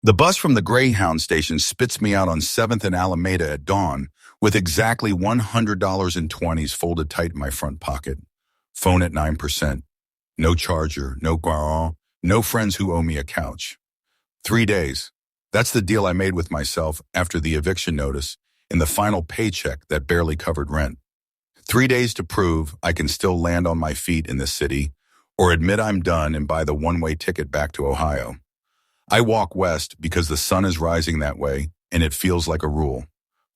The bus from the Greyhound station spits me out on 7th and Alameda at dawn with exactly $100 in 20s folded tight in my front pocket. Phone at 9%. No charger, no guaran, no friends who owe me a couch. 3 days. That's the deal I made with myself after the eviction notice and the final paycheck that barely covered rent. 3 days to prove I can still land on my feet in this city or admit I'm done and buy the one-way ticket back to Ohio. I walk west because the sun is rising that way and it feels like a rule.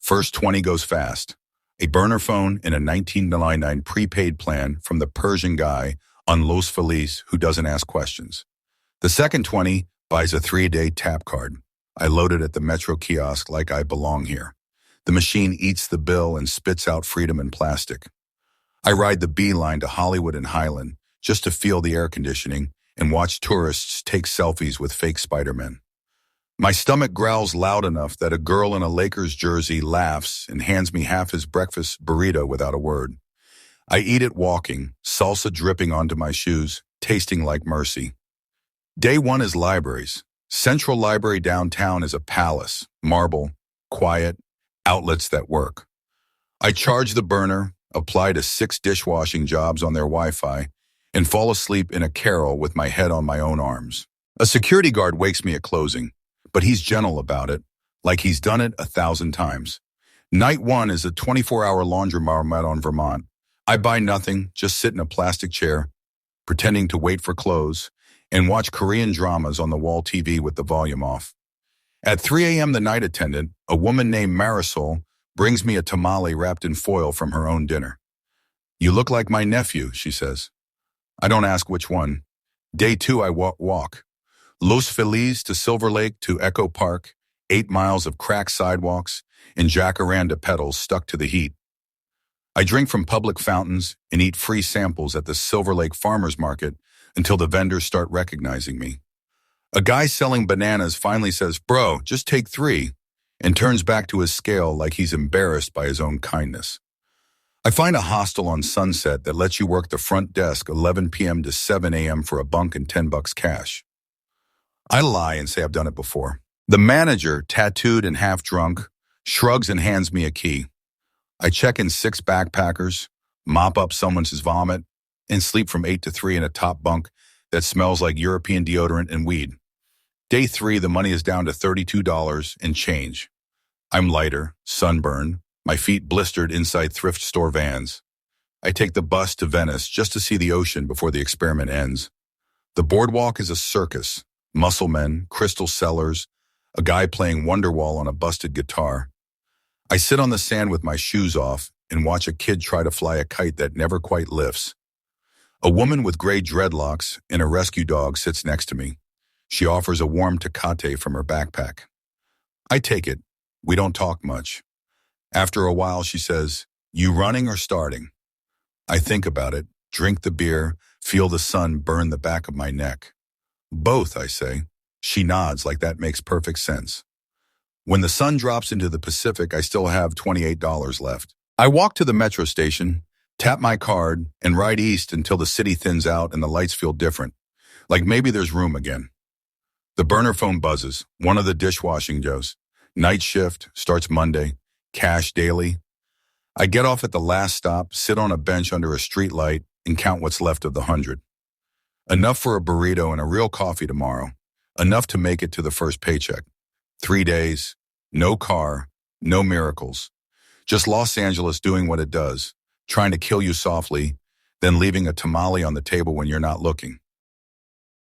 First 20 goes fast. A burner phone and a $19.99 prepaid plan from the Persian guy on Los Feliz who doesn't ask questions. The second 20 buys a 3-day tap card. I load it at the Metro kiosk like I belong here. The machine eats the bill and spits out freedom in plastic. I ride the B line to Hollywood and Highland just to feel the air conditioning and watch tourists take selfies with fake Spider-Men. My stomach growls loud enough that a girl in a Lakers jersey laughs and hands me half his breakfast burrito without a word. I eat it walking, salsa dripping onto my shoes, tasting like mercy. Day 1 is libraries. Central Library downtown is a palace, marble, quiet, outlets that work. I charge the burner, apply to 6 dishwashing jobs on their Wi-Fi, and fall asleep in a carrel with my head on my own arms. A security guard wakes me at closing, but he's gentle about it, like he's done it 1,000 times. Night 1 is a 24-hour laundromat on Vermont. I buy nothing, just sit in a plastic chair, pretending to wait for clothes, and watch Korean dramas on the wall TV with the volume off. At 3 a.m. the night attendant, a woman named Marisol, brings me a tamale wrapped in foil from her own dinner. "You look like my nephew," she says. I don't ask which one. Day 2, I walk. Los Feliz to Silver Lake to Echo Park, 8 miles of cracked sidewalks and jacaranda petals stuck to the heat. I drink from public fountains and eat free samples at the Silver Lake Farmers Market until the vendors start recognizing me. A guy selling bananas finally says, "Bro, just take 3," and turns back to his scale like he's embarrassed by his own kindness. I find a hostel on Sunset that lets you work the front desk 11 p.m. to 7 a.m. for a bunk and $10 cash. I lie and say I've done it before. The manager, tattooed and half drunk, shrugs and hands me a key. I check in 6 backpackers, mop up someone's vomit, and sleep from 8 to 3 in a top bunk that smells like European deodorant and weed. Day 3, the money is down to $32 and change. I'm lighter, sunburned, my feet blistered inside thrift store vans. I take the bus to Venice just to see the ocean before the experiment ends. The boardwalk is a circus. Muscle men, crystal sellers, a guy playing Wonderwall on a busted guitar. I sit on the sand with my shoes off and watch a kid try to fly a kite that never quite lifts. A woman with gray dreadlocks and a rescue dog sits next to me. She offers a warm Tecate from her backpack. I take it. We don't talk much. After a while, she says, "You running or starting?" I think about it, drink the beer, feel the sun burn the back of my neck. "Both," I say. She nods like that makes perfect sense. When the sun drops into the Pacific, I still have $28 left. I walk to the metro station, tap my card, and ride east until the city thins out and the lights feel different, like maybe there's room again. The burner phone buzzes, one of the dishwashing Joes. Night shift, starts Monday, cash daily. I get off at the last stop, sit on a bench under a street light, and count what's left of the 100. Enough for a burrito and a real coffee tomorrow. Enough to make it to the first paycheck. 3 days, no car, no miracles. Just Los Angeles doing what it does, trying to kill you softly, then leaving a tamale on the table when you're not looking.